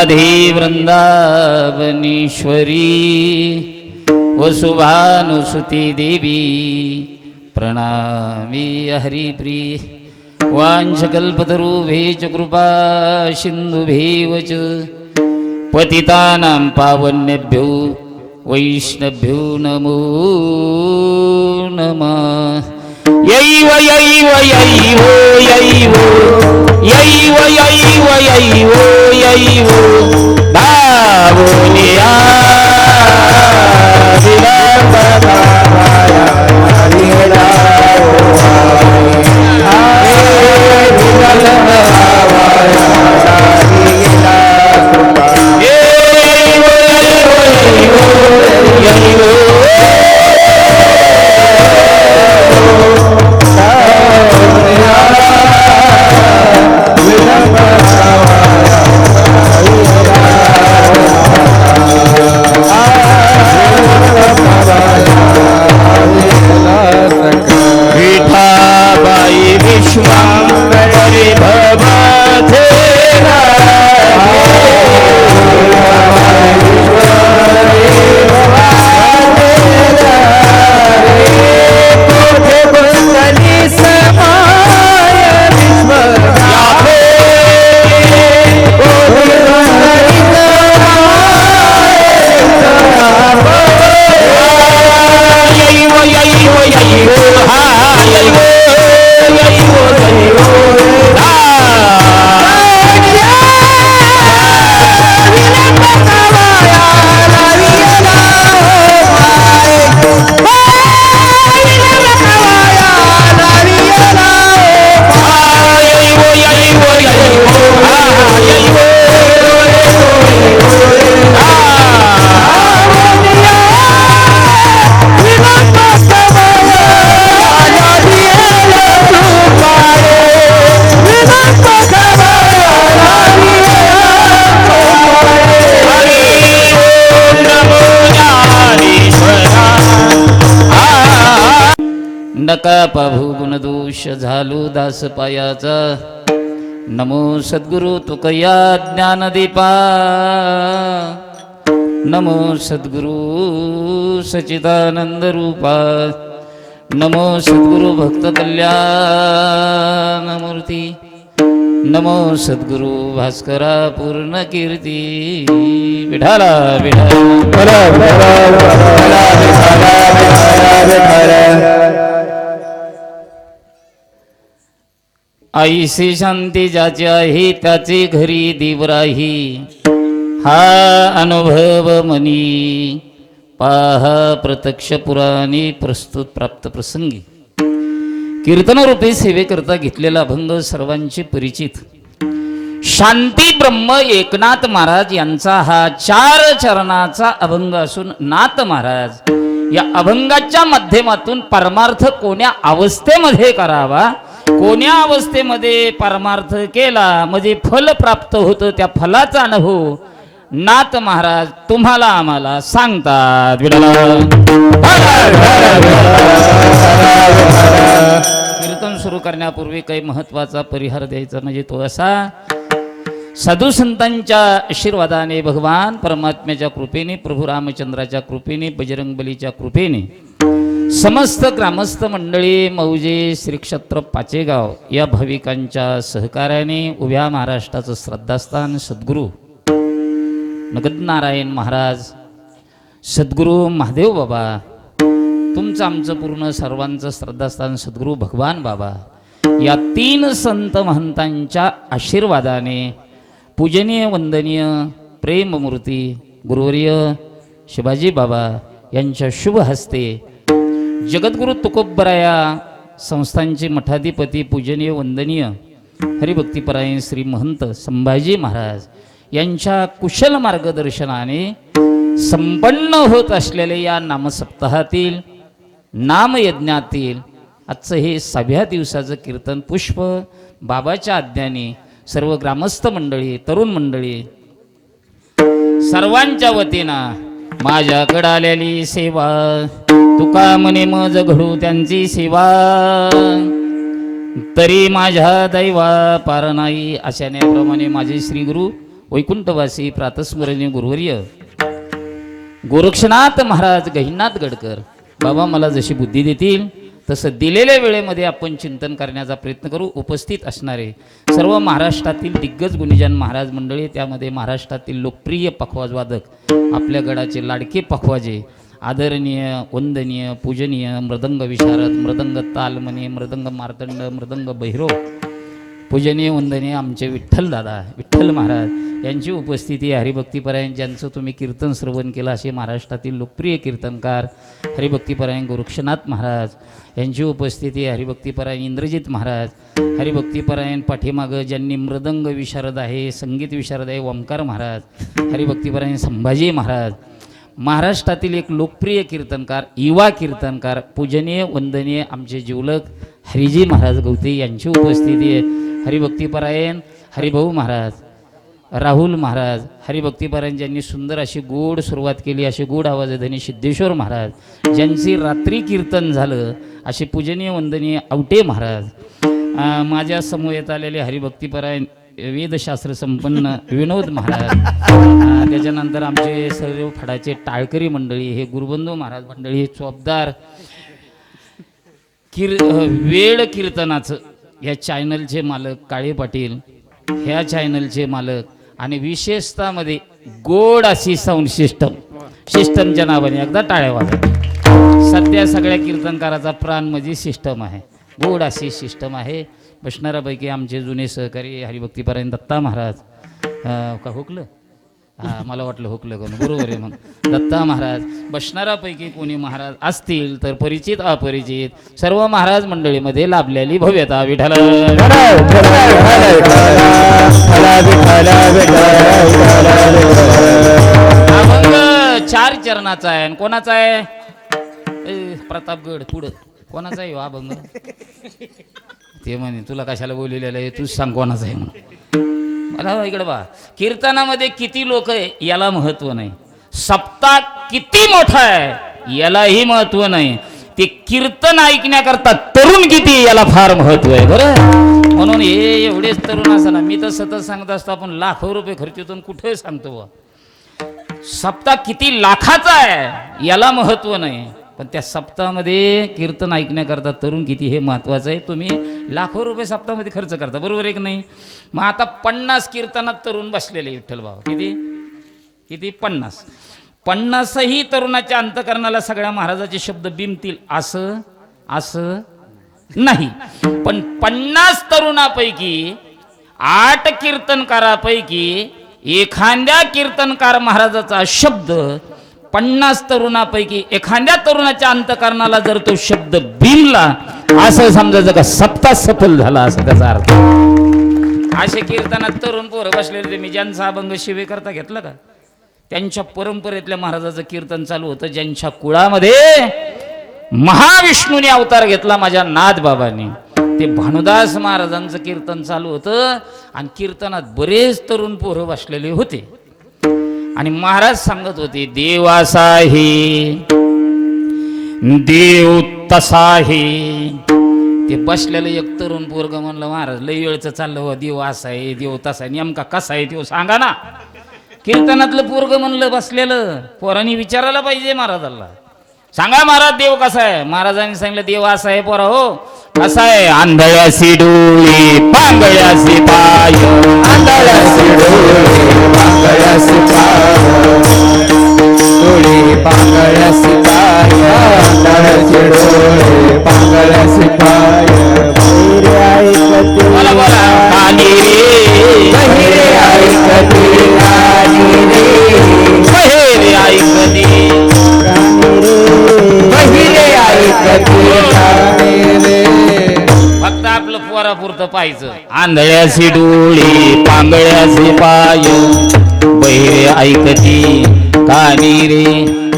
राधे वृंदावनीश्वरी वसुभानुसुती देवी प्रणामी हरिप्रिय वाञ्छकल्पतरुभ्यश्च कृपा सिन्धुभ्येव च पतितानां पावनेभ्यो वैष्णवेभ्यो नमो नमः। यैव यैव यैव यैव यैव यैव यैव यैव दावोनिया नका भूगुणदोष झालो दास पायाचा नमो सद्गुरु तुकया ज्ञानदीपा नमो सद्गुरु सच्चिदानंद रूपा नमो सद्गुरु भक्त कल्याण मूर्ती नमो सद्गुरु भास्करा पूर्ण कीर्ती विठाला विठाला आईशी शांती ज्याची आहे त्याचे घरी देवराही हा अनुभव मनी पाहा प्रत्यक्ष पुराणी प्रस्तुत प्राप्त प्रसंगी कीर्तनरूपी सेवेकरता घेतलेला अभंग सर्वांची परिचित शांती ब्रह्म एकनाथ महाराज यांचा हा 4 चरणाचा अभंग असून नाथ महाराज या अभंगाच्या माध्यमातून परमार्थ कोण्या अवस्थेमध्ये करावा कोण्या अवस्थेमध्ये परमार्थ केला म्हणजे फल प्राप्त होतं त्या फलाचा अनुभव नाथ महाराज तुम्हाला आम्हाला सांगतात। कीर्तन सुरू करण्यापूर्वी काही महत्वाचा परिहार द्यायचा म्हणजे तो असा साधू संतांच्या आशीर्वादाने भगवान परमात्म्याच्या कृपेने प्रभू रामचंद्राच्या कृपेने बजरंगबलीच्या कृपेने समस्त ग्रामस्थ मंडळी मौजे श्री क्षेत्र पाचेगाव या भाविकांच्या सहकार्याने उभ्या महाराष्ट्राचं श्रद्धास्थान सद्गुरू नगदनारायण महाराज सद्गुरू महादेव बाबा तुमचं आमचं पूर्ण सर्वांचं श्रद्धास्थान सद्गुरू भगवान बाबा या 3 संत महंतांच्या आशीर्वादाने पूजनीय वंदनीय प्रेममूर्ती गुरुवर्य शिवाजी बाबा यांच्या शुभ हस्ते जगद्गुरु तुकोबराया संस्थांचे मठाधिपती पूजनीय वंदनीय हरिभक्तीपरायण श्री महंत संभाजी महाराज यांच्या कुशल मार्गदर्शनाने संपन्न होत असलेले या नामसप्ताहातील नामयज्ञातील आजचं हे 6व्या दिवसाचं कीर्तन पुष्प बाबाच्या आज्ञाने सर्व ग्रामस्थ मंडळी तरुण मंडळी सर्वांच्या वतीनं माझ्याकडे आलेली सेवा तुका म्हणे मज घडू त्यांची सेवा तरी माझ्या दैवा पार नाही अशाने प्रमाणे माझे श्री गुरु वैकुंठवासी प्रातस्मरणीय गुरुवर्य गोरक्षनाथ महाराज गहिनाथ गडकर बाबा मला जशी बुद्धी देतील तसं दिलेल्या वेळेमध्ये आपण चिंतन करण्याचा प्रयत्न करू. उपस्थित असणारे सर्व महाराष्ट्रातील दिग्गज गुणीजन महाराज मंडळी, त्यामध्ये महाराष्ट्रातील लोकप्रिय पखवाजवादक, आपल्या गडाचे लाडके पखवाजे, आदरणीय वंदनीय पूजनीय मृदंग विशारद, मृदंग तालमणी, मृदंग मार्तंड, मृदंग भैरव, पूजनीय वंदनीय आमचे विठ्ठलदादा विठ्ठल महाराज यांची उपस्थिती, हरिभक्तीपरायण ज्यांचं तुम्ही कीर्तन श्रवण केलं असे महाराष्ट्रातील लोकप्रिय कीर्तनकार हरिभक्तीपरायण गोरक्षनाथ महाराज यांची उपस्थिती, हरिभक्तीपरायण इंद्रजित महाराज, हरिभक्तीपरायण पाठीमागं ज्यांनी मृदंग विशारद आहे, संगीत विशारद आहे ओंकार महाराज, हरिभक्तीपरायण संभाजी महाराज, महाराष्ट्रातील एक लोकप्रिय कीर्तनकार, युवा कीर्तनकार, पूजनीय वंदनीय आमचे जिवलक हरिजी महाराज गवते यांची उपस्थिती आहे. हरिभक्तीपरायण हरिभाऊ महाराज, राहुल महाराज, हरिभक्तीपरायण ज्यांनी सुंदर अशी गोड सुरुवात केली, अशी गोड आवाज धनी सिद्धेश्वर महाराज ज्यांची रात्री कीर्तन झालं, असे पूजनीय वंदनीय आवटे महाराज, माझ्या समूहात आलेले हरिभक्तीपरायण वेदशास्त्र संपन्न विनोद महाराज, त्याच्यानंतर आमचे सर्व फडाचे टाळकरी मंडळी, हे गुरुबंधू महाराज मंडळी, चोपदार वेळ कीर्तनाचं ह्या चॅनलचे मालक काळे पाटील, ह्या चॅनलचे मालक, आणि विशेषतामध्ये गोड अशी साऊंड सिस्टमच्या नावाने एकदा टाळ्या वाजवा. सध्या सगळ्या कीर्तनकाराचा प्राण म्हणजे सिस्टम आहे, गोड अशी सिस्टम आहे. बसणाऱ्यापैकी आमचे जुने सहकारी हरिभक्तीपरायण दत्ता महाराज, का हुकलं? हां, मला वाटलं हुकलं कोण, बरोबर आहे. मग दत्ता महाराज, बसणाऱ्यापैकी कोणी महाराज असतील तर परिचित अपरिचित सर्व महाराज मंडळीमध्ये लाभलेली भव्यता विठ्ठल. अभंग 4 चरणाचा आहे. कोणाचा आहे? प्रतापगड पुढं कोणाचा आहे अभंग? ते म्हणे तुला कशाला बोललेलं आहे, तूच सांग कोणाचं आहे म्हणून. मला इकडे बा, कीर्तनामध्ये किती लोक आहे याला महत्व नाही, सप्ताह किती मोठा आहे यालाही महत्व नाही, ते कीर्तन ऐकण्याकरता तरुण किती याला फार महत्व आहे बरं. म्हणून हे एवढेच तरुण असताना मी तर सतत सांगत असतो, आपण लाखो रुपये खर्चून कुठे सांगतो बा, सप्ताह किती लाखाचा आहे याला महत्व नाही, पण त्या सप्ताहामध्ये कीर्तन ऐकण्याकरता तरुण किती हे महत्त्वाचं आहे. तुम्ही लाखो रुपये सप्ताहामध्ये खर्च करता, बरोबर आहे की नाही? मग आता 50 कीर्तनात तरुण बसलेले विठ्ठल भाऊ, किती किती 50ही तरुणाच्या अंतकरणाला सगळ्या महाराजाचे शब्द बिंबतील असं नाही. पण 50 तरुणापैकी 8 कीर्तनकारापैकी एखाद्या कीर्तनकार महाराजाचा शब्द 50 तरुणापैकी एखाद्या तरुणाच्या अंतकरणाला जर तो शब्द बिंबला, असं समजायचं का सप्ताह सफल झाला असं त्याचा अर्थ. असे कीर्तनात तरुण पोरं बसलेले, मी ज्यांचा अभंग शिवे करता घेतला का, त्यांच्या परंपरेतल्या महाराजाचं कीर्तन चालू होतं, ज्यांच्या कुळामध्ये महाविष्णूने अवतार घेतला माझ्या नाथबाबांनी, ते भानुदास महाराजांचं कीर्तन चालू होतं. आणि कीर्तनात बरेच तरुण पोरं बसलेले होते आणि महाराज सांगत होते, देव असाही देव तसाही. ते बसलेलं एक तरुण पोरग म्हणलं, महाराज लई वेळचं चाललं हो, देव असा आहे देव तसा आहे, नेमका कसा आहे तो सांगा ना. कीर्तनातलं पोरग म्हणलं बसलेलं, पोरांनी विचारायला पाहिजे महाराजाला, सांगा महाराज देव कसा आहे. महाराजांनी सांगितलं देव असा आहे पोरा हो, कसा आहे? आंधळ्यासी डोळे पांगळ्यासी पाय, आंधळ्यासी डोळे पांगळ्यासी पाय, डोळे पांगळ्यासी पाय, आंधळ्यासी डोळे पांगळ्यासी पाय. बोला बोला, कानी रे बहिरे ऐकते, कानी रे बहिरे ऐकते, बहिरे ऐकते, कानी रे. फक्त आपलं पोरापुरतं पाहायचं. आंधळ्यासी डोळे पांगळ्यासी पाय, बहिरे ऐकती कानी रे.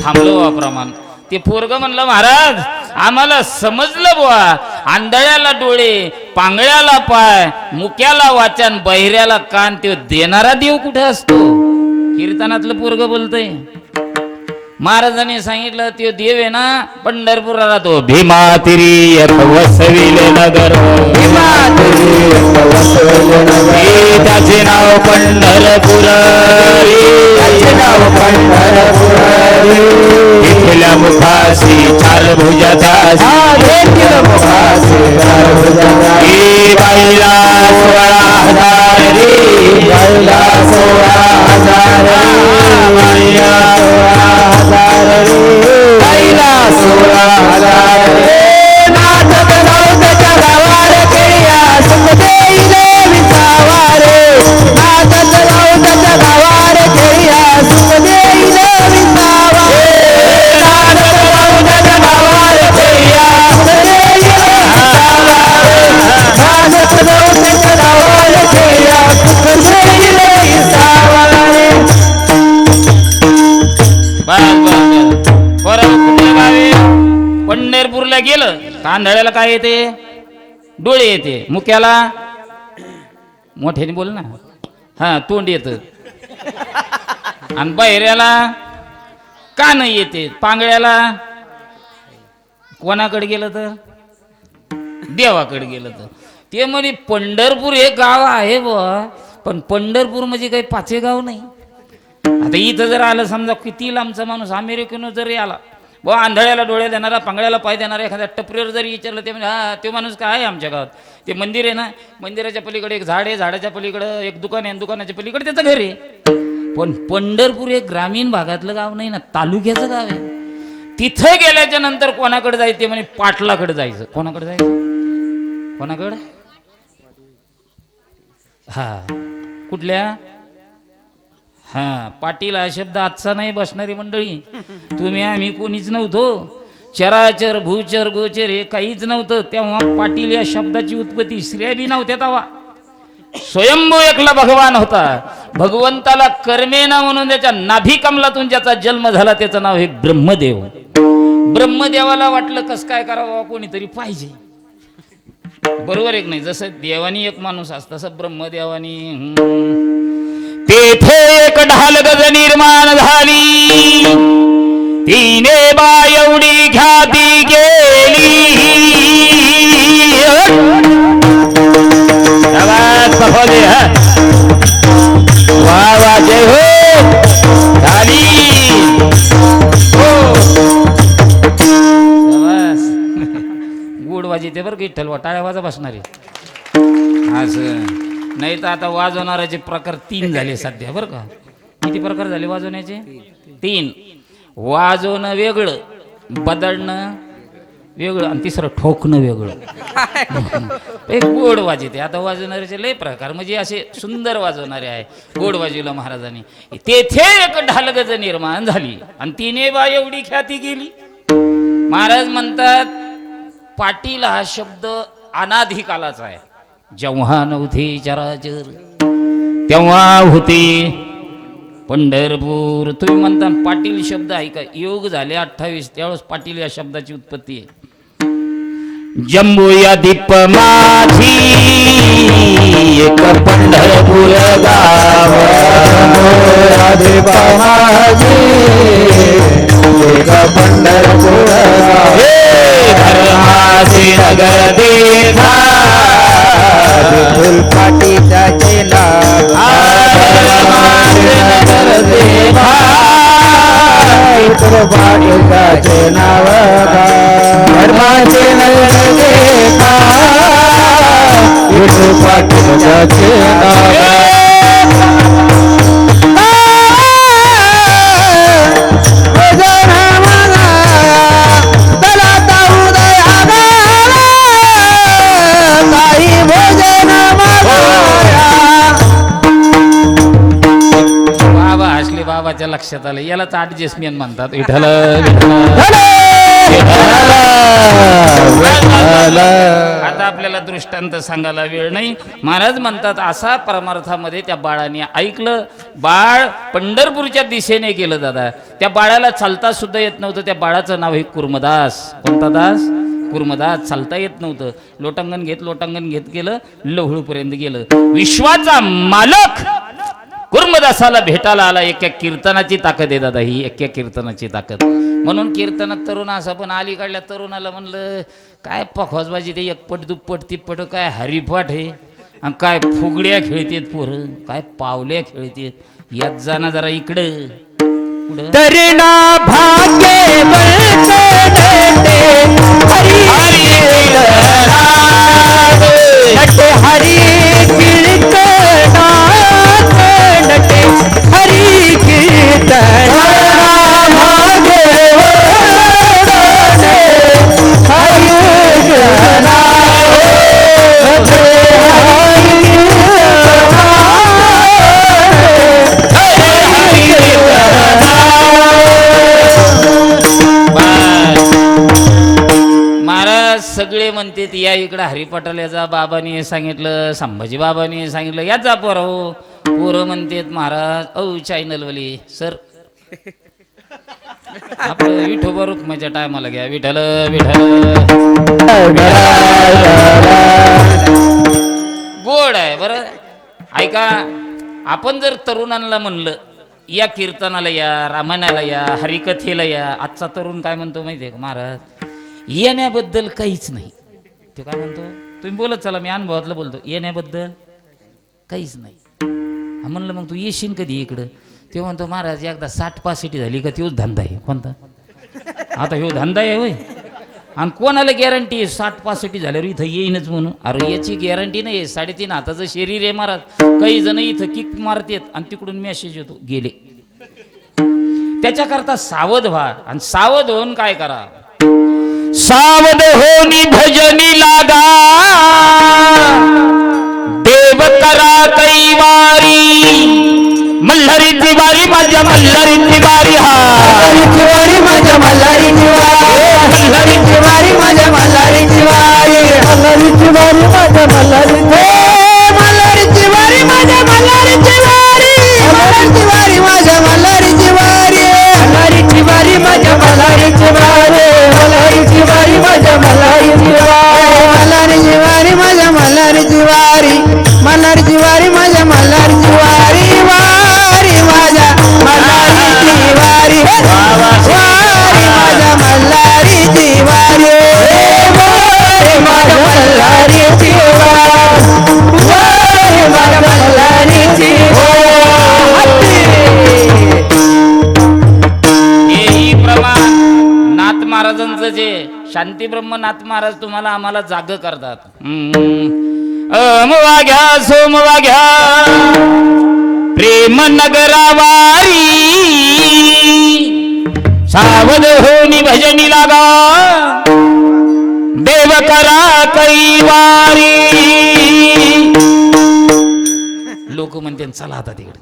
थांबलो वाप्रमाण. ते पोरग म्हणलं, महाराज आम्हाला समजलं बुवा, आंधळ्याला डोळे, पांगळ्याला पाय, मुक्याला वाचन, बहिऱ्याला कान, ते देणारा देव कुठे असतो? कीर्तनातलं पोरग बोलतय. महाराजांनी सांगितलं तो देव आहे ना पंढरपुराला तो भीमा तिरी वसविले नगर भीमा त्याचे नाव पंढरपूर इथल्या मुखासी चार भुजाचा बाईला 16,000 बाईला 16,000 बाईला 16,000 नाचत नवत्याच्या गावार केया सुख देईले विसावारे नाचत नवत्याच्या गावार केया सुख देईले विसावारे नाचत नवत्याच्या गावार केया सुख देईले विसावारे नाचत नवत्याच्या गावार केया सुख देईले विसावारे. पंढरपूरला गेलं कांदळ्याला काय येते डोळे येते मुक्याला मोठ्याने बोल ना हा तोंड येत आणि बहिऱ्याला कान येते पांगळ्याला कोणाकडे गेलं तर देवाकडे गेलं तर ते म्हणे पंढरपूर हे गाव आहे बुवा पण पंढरपूर म्हणजे काही पाचे गाव नाही. आता इथं जर आलं समजा किती लांबचा माणूस अमेरिकेनं जरी आला बुवा आंधळ्याला डोळे देणारा पांगळ्याला पाय देणारा एखाद्या टपरीवर जरी विचारलं ते म्हणजे हा तो माणूस काय आहे आमच्या गावात ते मंदिर आहे ना मंदिराच्या पलीकडे एक झाड आहे झाडाच्या पलीकडं एक दुकान आहे दुकानाच्या पलीकडे त्याचं घर आहे. पण पंढरपूर हे ग्रामीण भागातलं गाव नाही ना तालुक्याचं गाव आहे. तिथं गेल्याच्या नंतर कोणाकडे जायचं ते म्हणे पाटलाकडे जायचं. कोणाकडे जायचं कोणाकडे हा कुठल्या हा पाटील हा शब्द आजचा नाही बसणारी मंडळी तुम्ही आम्ही कोणीच नव्हतो चराचर भूचर गोचर हे काहीच नव्हतं तेव्हा पाटील या शब्दाची उत्पत्ती स्त्रिया बी नव्हत्या तेव्हा स्वयंभू एकला भगवान होता. भगवंताला कर्मेना म्हणून त्याच्या नाभी कमलातून ज्याचा जन्म झाला त्याचं नाव हे ब्रह्मदेव. ब्रह्मदेवाला वाटलं कस काय करावं कोणीतरी पाहिजे बरोबर एक नाही जसं देवानी एक माणूस असतं तसं ब्रह्मदेवानी तेथे एक ढालगज निर्माण झाली तिने बा एवढी ख्याती गेली वा वा जय हो झाली गोड वाजते बरं विठ्ठल टाळ्या वाजा बसणारे असं नाही तर आता वाजवणाऱ्याचे प्रकार 3 झाले सध्या बरं का. किती प्रकार झाले वाजवण्याचे 3 वाजवणं वेगळं बदलणं वेगळं आणि तिसरं ठोकणं वेगळं. एक गोड वाजते आता वाजवणाऱ्याचे लय प्रकार म्हणजे असे सुंदर वाजवणारे आहे. गोड वाजवलं महाराजांनी तेथे एक ढालगज निर्माण झाली आणि तिने बा एवढी ख्याती गेली. महाराज म्हणतात पाटील हा शब्द अनाधी कालाचा आहे. जेव्हा नव्हते चराचर तेव्हा होते पंढरपूर. तुम्ही म्हणता पाटील शब्द आहे का योग झाले 28 त्यावेळेस पाटील या शब्दाची उत्पत्ती आहे. जम्बू या दीप माझी एक पंढरपूर गाव दीप माझी एक पंढरपूर धर्माचे नगर देखा विठ्ठल पाटीलाचे नाव नगर देखा विठ्ठल पाटीलाचे नाव धर्माचे नगर देखा विठ्ठल पाटीलाचे नाव बाबाच्या लक्षात आलं यालाच ॲडजस्टमेंट म्हणतात. विठ्ठल आता आपल्याला दृष्टांत सांगायला वेळ नाही. महाराज म्हणतात असा परमार्थामध्ये त्या बाळाने ऐकलं. बाळ पंढरपूरच्या दिशेने गेलं. दादा त्या बाळाला चालता सुद्धा येत नव्हतं. त्या बाळाचं नाव हे कुर्मदास. कोणता दास? कुर्मदास. चालता येत नव्हतं. लोटांगण घेत गेलं लहुळूपर्यंत गेलं. विश्वाचा मालक कुर्मदासाला भेटायला आला. एका कीर्तनाची ताकद आहे दादा ही, एका कीर्तनाची ताकद. म्हणून कीर्तनात तरुण असं, पण अलीकडल्या तरुणाला म्हणलं काय पखवाजबाजी ते एकपट दुप्पट तिप्पट काय हरिपाठ आहे आणि काय फुगड्या खेळतेत पोरं, काय पावल्या खेळतेत. यात जाणं जरा इकडं तरणा भाग्य बळकटे हरी नटे हरी कीर्तना नटे हरी कीर्तना भाग्य हरी कीर्तना सगळे म्हणते या इकडं हरिपाठाला याचा. बाबांनी हे सांगितलं, संभाजी बाबांनी हे सांगितलं, याचा पोर हो. पोरं म्हणतेत महाराज औ चॅनलवाली सर आपलं विठोबा रुक्माच्या टायमाला घ्या. विठ्ठल विठ्ठल गोड आहे बरं. ऐका, आपण जर तरुणांना म्हणलं या कीर्तनाला या, रामायणाला या, हरिकथेला या, आजचा तरुण काय म्हणतो माहिती आहे का, महाराज येण्याबद्दल काहीच नाही. ते काय म्हणतो, तुम्ही बोलत चला, मी अनुभवातलं बोलतो, येण्याबद्दल काहीच नाही. म्हणलं मग तू येशील कधी इकडं? ते म्हणतो महाराज एकदा 60-65 झाली का तोच धंदा आहे. कोणता? आता ह्यो धंदा आहे होय. आणि कोणाला गॅरंटी आहे 60-65 झाल्यावर इथं येईनच म्हणून? अरे याची गॅरंटी नाही. 3.5 हाताचं शरीर आहे महाराज. काही जण इथं किक मारतात आणि तिकडून मेसेज येतो गेले. त्याच्याकरता सावध व्हा. आणि सावध होऊन काय करा, सावध होनी भजनी लागा, देव करा कैवारी, मल्हारीची वारी माझ्या मल्हारीची वारी, हा मल्हारीची वारी माझ्या मल्हारीची वारी, मल्हारीची वारी माझ्या मल्हारीची वारी, मल्हारीची वारी माझ्या मल्हारीची वारी, मल्हारीची वारी माझ्या मल्हारीची वारी, मल्हारीची वारी माझ्या मल्हारीची वारी, मल्हारीची वारी माझ्या मल्हारीची वारी, मल्हारीची वारी माझ्या मल्हारीची वारी, मल्हारीची वारी माझ्या मल्हारीची वारी, मल्हारीची वारी माझ्या मल्हारीची वारी, वारी माझ्या मल्हारीची वारी, वारी माझ्या मल्हारीची वारी, वारी माझ्या मल्हारीची वारी, वारी माझ्या मल्हारीची वारी. हेही प्रमाण नाथ महाराजांचं जे शांती ब्रह्मनाथ महाराज तुम्हाला आम्हाला जाग करतात. वाघ्या सोमवाघ्या प्रेम नगरावारी, सावध होनी भजनी लागा, देव करा कैवारी. लोक म्हणते चला आता तिकडे.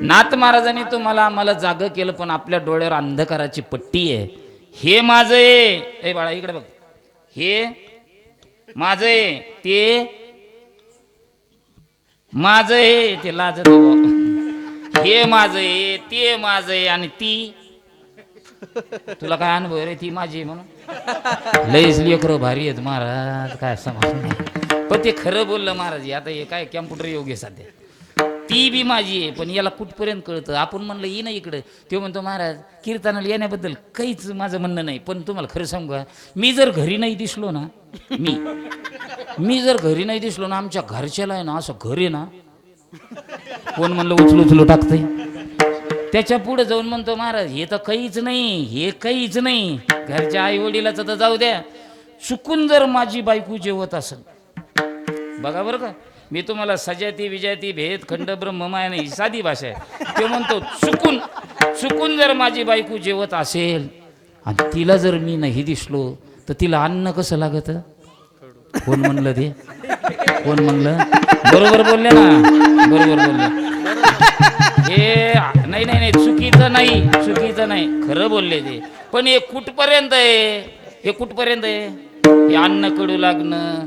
नाथ महाराजांनी तुम्हाला आम्हाला जाग केलं, पण आपल्या डोळ्यावर अंधकाराची पट्टी आहे. हे माझं आहे, ए बाळा इकडे बघ, हे माझं आहे, ते माझं आहे, ते लाजत हे माझं आहे, ते माझं आहे, आणि ती तुला काय अनुभव रे, ती माझी आहे म्हणून. लईच लेकरं भारी आहेत महाराज, काय समज. पण ते खरं बोललं महाराज. आता हे काय कॅम्प्युटर योग आहे सध्या. ती बी माझी आहे, पण याला कुठपर्यंत कळतं. आपण म्हणलं ये ना इकडं, ते म्हणतो महाराज कीर्तनाला येण्याबद्दल काहीच माझं म्हणणं नाही. पण तुम्हाला खरं सांगू का, मी जर घरी नाही दिसलो ना, मी जर घरी नाही दिसलो ना, आमच्या घरच्याला आहे ना असं घर आहे ना, कोण म्हणलं उचलू टाकतंय. त्याच्या पुढे जाऊन म्हणतो महाराज हे तर काहीच नाही, हे काहीच नाही. घरच्या आई वडिलाचं तर जाऊ द्या, चुकून जर माझी बायको जेवत असेल, बघा बरं का, मी तुम्हाला सजाती विजाती भेद खंड ब्रह्ममाया नाही, साधी भाषा आहे. ते म्हणतो चुकून जर माझी बायको जेवत असेल आणि तिला जर मी नाही दिसलो तर तिला अन्न कसं लागत? कोण म्हणलं ते? कोण म्हणलं? बरोबर बोलले ना, बरोबर बोलले. हे नाही चुकीचं नाही, खरं बोलले ते. पण हे कुठपर्यंत आहे? हे अन्न कडू लागणं,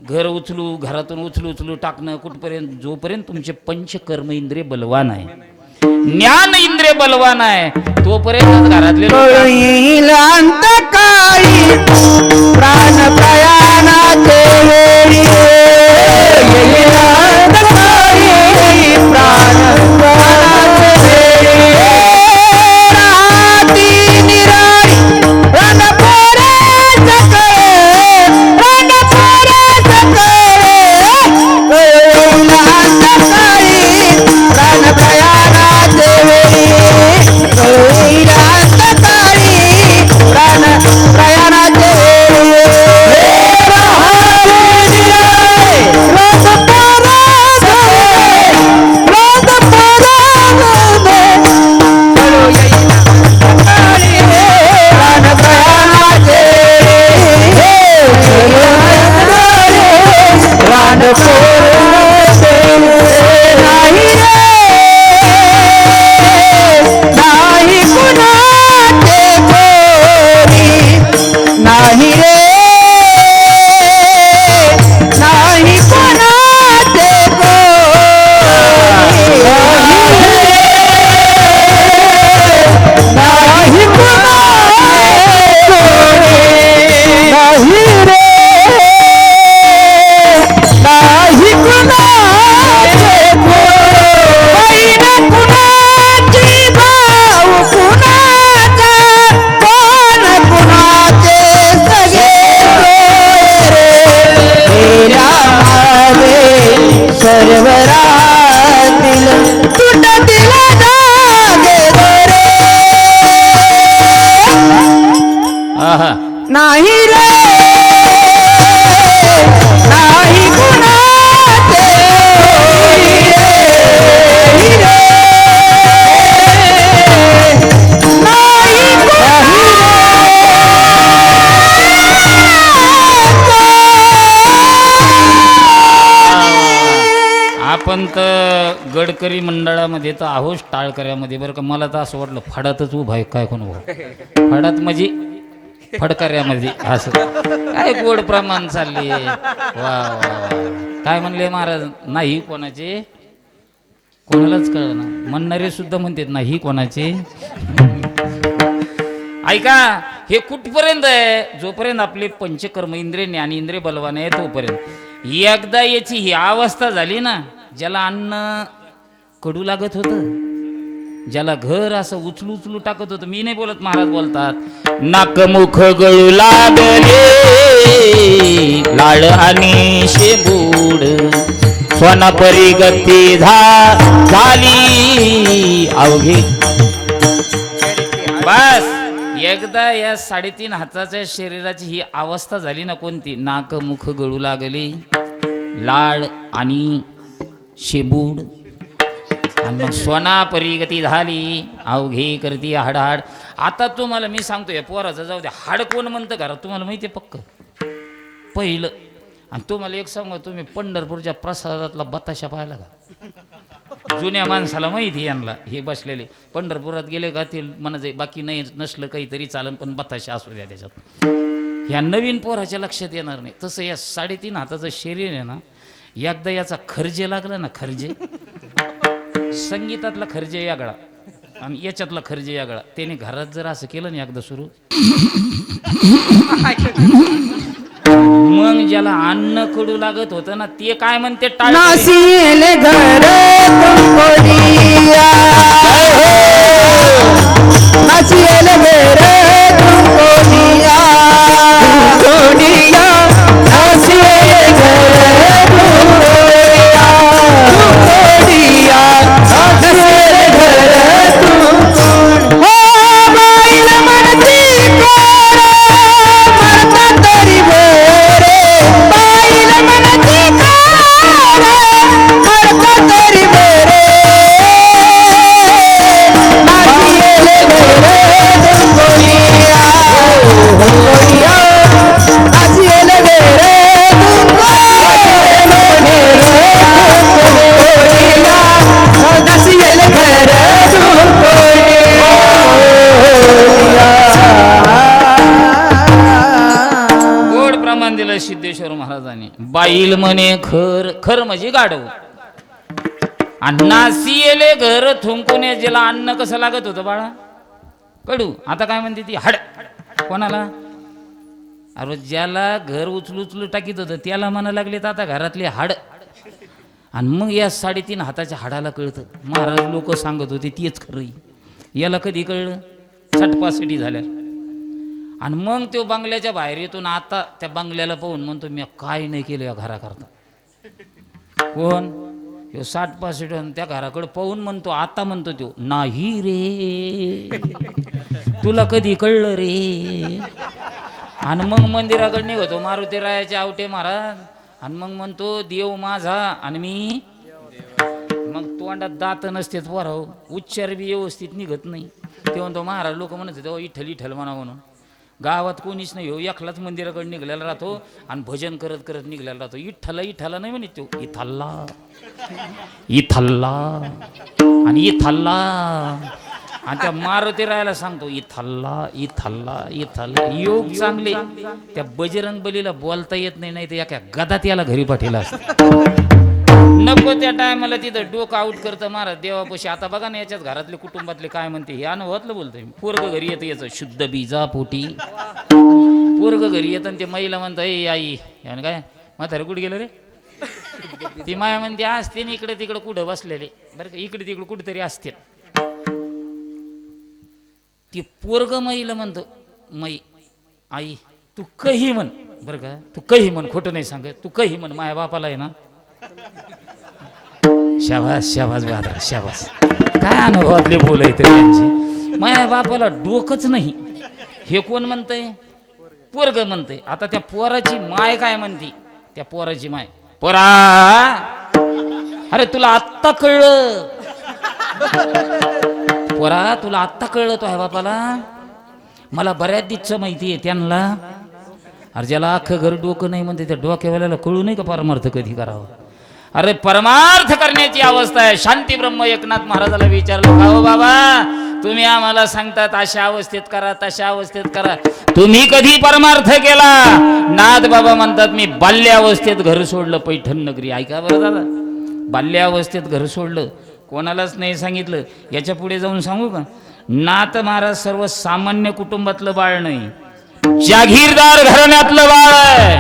घरातून उचलू टाकणं, कुठपर्यंत? जोपर्यंत तुमचे पंचकर्म इंद्रिय बलवान आहे, ज्ञान इंद्रिय बलवान आहे, तोपर्यंत घरातले काळी प्राण प्रयाणाचे वेळी, प्राण नाही रे नाही कुणाचे आपण तर गडकरी मंडळामध्ये तर आहोत टाळकऱ्यामध्ये बरं का. मला तर असं वाटलं फडातच उभा आहे काय कोण उभा फडात म्हणजे फडकऱ्यामध्ये असं काय गोड प्रमाण चालले. वा वा वा. काय म्हणले महाराज नाही कोणाचे कोणालाच कळलं ना. म्हणणारे सुद्धा म्हणतात नाही कोणाचे. ऐका हे कुठपर्यंत आहे जोपर्यंत आपले पंचकर्म इंद्रिय ज्ञान इंद्रिय बलवान आहे तोपर्यंत. एकदा याची ही अवस्था झाली ना ज्याला अन्न कडू लागत होतं ज्याला घर असं उचलू उचलू टाकत होतं. मी नाही बोलत महाराज बोलतात. नाकमुख गळू लागले लाळ आणि शेबूड स्वनापरी गती झाली अवघी. बस एकदा या 3.5 हाताच्या शरीराची ही अवस्था झाली ना कोणती. नाक मुख गळू लागली लाळ आणि शेबूड आणि मग स्वना परिगती झाली अवघी करती हाडहाड. आता तुम्हाला मी सांगतोय पोराचं जाऊ दे हाड कोण म्हणतं घरात तुम्हाला माहिती आहे पक्क पहिलं. आणि तुम्हाला एक सांगू तुम्ही पंढरपूरच्या प्रसादातला बताशा पाहिला का. जुन्या माणसाला माहिती यांना हे बसलेले पंढरपुरात गेले का ते म्हणायचे बाकी नाही नसलं काहीतरी चालन पण बताशा असू द्या त्याच्यात. ह्या नवीन पोराच्या लक्षात येणार नाही. तसं या 3.5 हाताचं शरीर आहे ना एकदा याचा खर्जे लागला ना खर्जे संगीतातला खर्जे वेगळा आणि याच्यातला खर्जे वेगळा. त्याने घरात जर असं केलं ना एकदा सुरू मग ज्याला अन्न कडू लागत होतं ना ते काय म्हणते नासिल घर तुमको दिया नासिल घर तुमको दिया नासिल घर तुमको दिया नासिल घर तुमको हो बाईल मनती मरता तरी बोरे बाईल मनती मरता तरी बोरे नासिल घर तुमको दिया नासिल घर गोड प्रमाण दिलं सिद्धेश्वर महाराजांनी. बाईल म्हणे खर खर म्हणजे गाढव आणि नासियेले घर थुंकून ज्याला अन्न कसं लागत होतं बाळा कडू. आता काय म्हणते ती हाड कोणाला अरे ज्याला घर उचलू उचलू टाकीत होतं त्याला म्हणा लागले तर आता घरातले हाड. आणि मग या 3.5 हाताच्या हाडाला कळतं. महाराज लोक सांगत होते तेच खरं. याला कधी कळलं छटपासटी झाल्या. आणि मग तो बंगल्याच्या बाहेर येतो ना आता त्या बंगल्याला पाहून म्हणतो मी काय नाही केलं या घराकरता. कोण ह्यो 60-65 त्या घराकडे पाहून म्हणतो आता म्हणतो तो नाही रे तुला कधी कळलं रे. आणि मग मंदिराकडे निघतो मारुती रायाचे आवटे महाराज आणि मग म्हणतो देव माझा आणि मी. मग तोंडात दात नसतेत पोराव उच्चार बी व्यवस्थित निघत नाही. ते म्हणतो महाराज लोक म्हणत होते इठ्ठल इठ्ठल म्हणा म्हणून. गावात कोणीच नाही हो एकलाच मंदिराकडे निघलेला राहतो आणि भजन करत करत निघलेला राहतो. इठ्ठला इठ्ठला नाही म्हणत तो इथल्ला इथल्ला आणि इथल्ला. आणि त्या मारुती रायाला सांगतो इथल्ला इथल्ला इथल्ला. योग चांगले त्या बजरंग बलीला बोलता येत नाही नाही तर एका गदात याला घरी पाठीला असतं. नको त्या टायमाला तिथं डोकं आउट करतं महाराज देवापाशी. आता बघा ना याच्याच घरातले कुटुंबातले काय म्हणते हे अनुभवातलं बोलतोय. पोरग घरी येतं याचं शुद्ध बीजा पोटी पोरग घरी येतं आणि ते महिला म्हणतं ए आई यानं काय म्हातारे कुठे गेलं रे. ती माया म्हणते असते ना इकडे तिकडे कुठं बसलेले बरं का इकडे तिकडे कुठेतरी असते. ती पोरग महिला म्हणतो मै आई तू काही म्हण बरं का तू काही म्हण खोटं नाही सांगत तू काही म्हण माझ्या बापाला आहे ना. शाबास शाबास बाबा शाबास. काय अनुभवातले बोलायचं त्यांची. माझ्या बापाला डोकंच नाही हे कोण म्हणतंय पोरग म्हणते. आता त्या पोराची माय काय म्हणते? त्या पोराची माय, पोरा अरे तुला आत्ता कळलं, पोरा तुला आत्ता कळलं तो आहे बापाला, मला बऱ्याच दिवस माहिती आहे त्यांना. अरे ज्याला अख्खं घर डोकं नाही म्हणते त्या डोक्यावाल्याला कळू नाही का परमार्थ कधी करावा? अरे परमार्थ करण्याची अवस्था आहे. शांती ब्रह्म एकनाथ महाराजाला विचारलं, का हो बाबा तुम्ही आम्हाला सांगतात अशा अवस्थेत करा तशा अवस्थेत करा, तुम्ही कधी परमार्थ केला? नाथ बाबा म्हणतात मी बाल्यावस्थेत घर सोडलं पैठण नगरी. ऐका बरं दादा, बाल्यावस्थेत घर सोडलं, कोणालाच नाही सांगितलं. याच्या पुढे जाऊन सांगू का? नाथ महाराज सर्वसामान्य कुटुंबातलं बाळ नाही, जागीरदार घराण्यातलं बाळ आहे.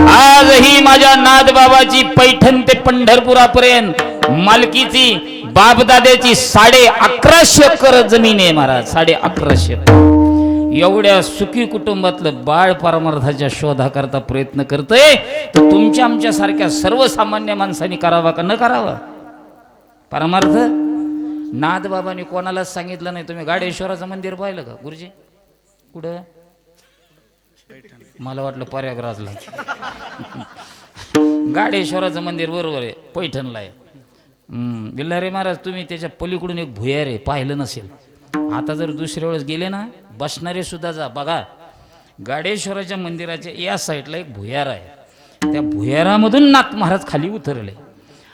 आजही माझ्या नाथ बाबाची पैठण ते पंढरपुरापर्यंत मालकीची बापदाद्याची 1150 एकर जमीन आहे महाराज, 1150. एवढ्या सुखी कुटुंबातलं बाळ परमार्थाच्या शोधाकरता प्रयत्न करतंय, तर तुमच्या आमच्या सारख्या सर्वसामान्य माणसांनी करावा का न करावा परमार्थ? नाथ बाबांनी कोणालाच सांगितलं नाही. तुम्ही गाडेश्वराचं मंदिर पाहिलं का गुरुजी? कुठं? मला वाटलं प्रयागराजला. गाडेश्वराचं मंदिर बरोबर आहे, पैठणला आहे. बिल्लारे महाराज तुम्ही त्याच्या पलीकडून एक भुयार आहे, पाहिलं नसेल. आता जर दुसऱ्या वेळेस गेले ना, बसणारे सुद्धा जा बघा. गाडेश्वराच्या मंदिराच्या या साईडला एक भुयार आहे, त्या भुयारामधून नाथ महाराज खाली उतरले.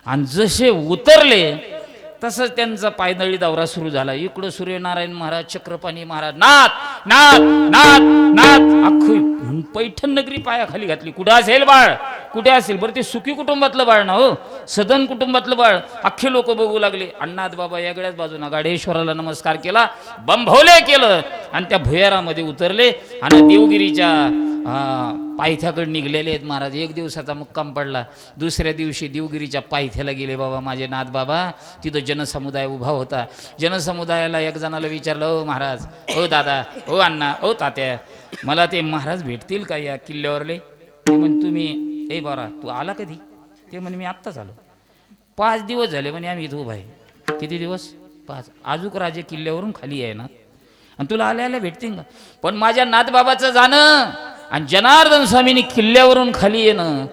आणि जसे उतरले तसंच त्यांचा पायदळी दौरा सुरू झाला. इकडं सूर्यनारायण महाराज, चक्रपाणी महाराज, नाथ नाथ नाथ नाथ, अख्खी पैठण नगरी पायाखाली घातली. कुठं असेल बाळ, कुठे असेल बरं? ते सुखी कुटुंबातलं बाळ ना हो, सदन कुटुंबातलं बाळ. अख्खे लोक बघू लागले. अण्णाथ बाबा यागड्याच बाजूना गाडेश्वराला नमस्कार केला, बंभोले केलं आणि त्या भुयारामध्ये उतरले. आणि देवगिरीच्या पायथ्याकडे निघलेले आहेत महाराज. एक दिवसाचा मुक्काम पडला. दुसऱ्या दिवशी देवगिरीच्या पायथ्याला गेले बाबा माझे नाथ बाबा. तिथं जनसमुदाय उभा होता. जनसमुदायाला एक जणाला विचारलं, ओ महाराज, ओ दादा, ओ अण्णा, ओ तात्या, मला ते महाराज भेटतील का या किल्ल्यावरले? ते म्हण तुम्ही ए बरा तू आला कधी? ते म्हणे मी आत्ताच आलो. 5 दिवस झाले म्हणे आम्ही इथं उभा आहे. किती दिवस? 5. आजूक राजे किल्ल्यावरून खाली आहे ना, आणि तुला आल्या भेटतील का? पण माझ्या नाथबाबाचं जाणं आणि जनार्दन स्वामींनी किल्ल्यावरून खाली येणं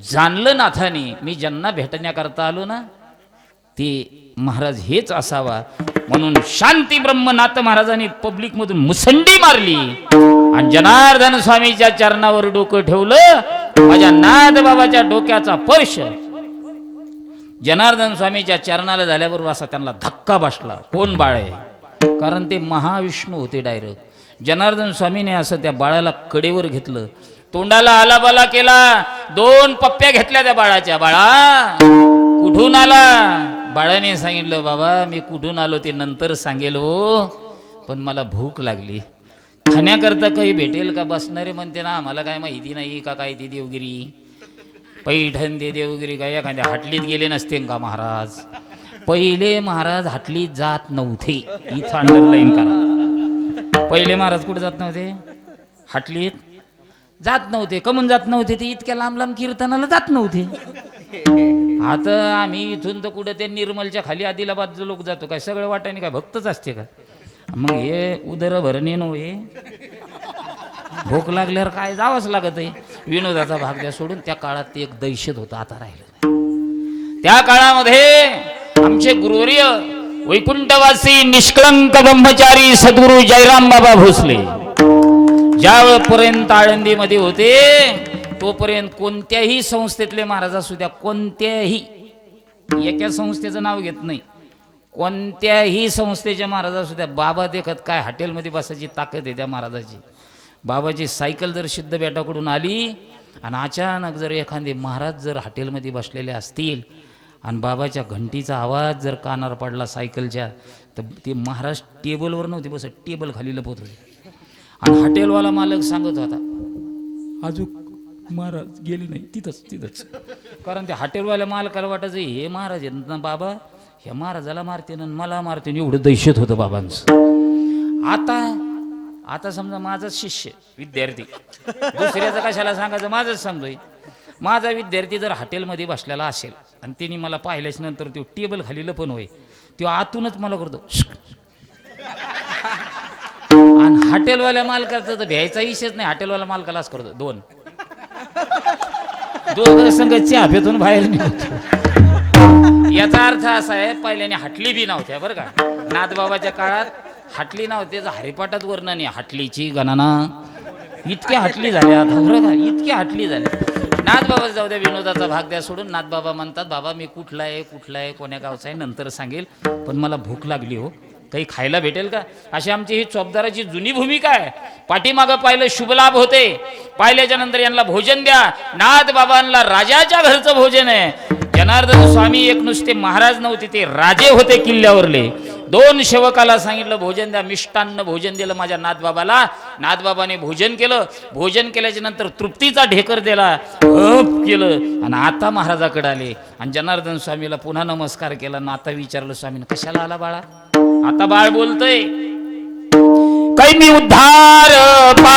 जाणलं नाथाने. मी ज्यांना भेटण्याकरता आलो ना ते महाराज हेच असावा. म्हणून शांती ब्रह्मनाथ महाराजांनी पब्लिक मधून मुसंडी मारली आणि जनार्दन स्वामीच्या चरणावर डोकं ठेवलं. माझ्या नाथ बाबाच्या डोक्याचा स्पर्श जनार्दन स्वामीच्या चरणाला झाल्याबरोबर असा त्यांना धक्का बसला. कोण बाळ आहे? कारण ते महाविष्णू होते डायरेक्ट. जनार्दन स्वामीने असं त्या बाळाला कडेवर घेतलं, तोंडाला आलाबाला केला, 2 पप्प्या घेतल्या त्या बाळाच्या. बाळा कुठून आला? बाळाने सांगितलं, बाबा मी कुठून आलो ते नंतर सांगेल हो, पण मला भूक लागली, खाण्याकरता काही भेटेल का? बसणारे म्हणते ना आम्हाला काय माहिती नाही का काय ती देवगिरी पैठण ते देवगिरी काय एखाद्या हाटलीत गेले नसते का महाराज? पहिले महाराज हाटलीत जात नव्हते. इथं अंडरलाईन करा. पहिले महाराज कुठे जात नव्हते? हाटलीत जात नव्हते. कमून जात नव्हते? ते इतक्या लांब लांब कीर्तनाला जात नव्हते. आता आम्ही इथून तर कुठं ते निर्मलच्या खाली आदिलाबादचं लोक जातो काय? सगळं वाटाने काय भक्तच असते का? मग हे उदर भरणे नव्हे, भूक लागल्यावर काय जावंच लागत आहे. विनोदाचा भाग द्या सोडून. त्या काळात ते एक दहशत होतं, आता राहिलं नाही. त्या काळामध्ये आमचे गुरुवर्य वैकुंठवासी निष्कळंक ब्रह्मचारी सद्गुरू जयराम बाबा भोसले ज्यावेळेपर्यंत आळंदीमध्ये होते तोपर्यंत कोणत्याही संस्थेतले महाराज असू द्या, कोणत्याही एका संस्थेचं नाव घेत नाही, कोणत्याही संस्थेचे महाराज असू द्या, बाबा देखत काय हॉटेलमध्ये बसायची ताकद आहे त्या महाराजाची. बाबाची सायकल जर सिद्ध बेटाकडून आली आणि अचानक जर एखादे महाराज जर हॉटेलमध्ये बसलेले असतील आणि बाबाच्या घंटीचा आवाज जर कानावर पडला सायकलच्या, तर ते महाराज टेबलवर नव्हते बसत, टेबल खाली लपवत होते. आणि हॉटेलवाला मालक सांगत होता अजून महाराज गेले नाही, तिथंच. कारण त्या हॉटेलवाल्या मालकाला वाटायचं हे महाराज आहेत ना बाबा, ह्या महाराजाला मारते ना मला मारते, एवढं दहशत होतं बाबांचं. आता समजा माझाच शिष्य विद्यार्थी, दुसऱ्याचं कशाला सांगायचं, माझंच सांगतोय. माझा विद्यार्थी जर हॉटेलमध्ये बसलेला असेल आणि त्यांनी मला पाहिल्याच नंतर तो टेबल खाली लपन होय, तो आतूनच मला करतो आणि हॉटेलवाल्या मालकाचा तर भ्यायचा विषयच नाही. हॉटेलवाला मालकालाच करतो दोन संघ चहा पितून बाहेर निघतो. याचा अर्थ असा आहे, पहिल्याने हाटली बी नव्हत्या बरं का. नाथबाबाच्या काळात हाटली नव्हते. हरिपाठात वर्णन आहे हाटलीची गणना. इतक्या हाटली झाल्या बरं का, इतक्या हाटली झाल्या. नाथबाबा जाऊ द्या, विनोदाचा भाग द्या सोडून. नाथबाबा म्हणतात, बाबा मी कुठला आहे कोण्या गावचा आहे नंतर सांगेल, पण मला भूक लागली हो, काही खायला भेटेल का. अशी आमची ही चोपदाराची जुनी भूमिका आहे. पाठीमागं पाहिलं शुभलाभ होते, पाहिल्याच्या नंतर यांना भोजन द्या. नाथबाबांना राजाच्या घरचं भोजन आहे. जनार्दन स्वामी एक नुसते महाराज नव्हते, ते राजे होते किल्ल्यावरले. 2 सेवकाला सांगितलं भोजन द्या. मिष्टान्न भोजन दिलं माझ्या नाथबाबाला. नाथबाबाने भोजन केलं. भोजन केल्याच्या नंतर तृप्तीचा ढेकर दिला, केलं आणि आता महाराजाकडे आले आणि जनार्दन स्वामीला पुन्हा नमस्कार केला. आणि आता विचारलं स्वामीने, कशाला आला बाळा. आता बाळ बोलतय, काही मी उद्धार पा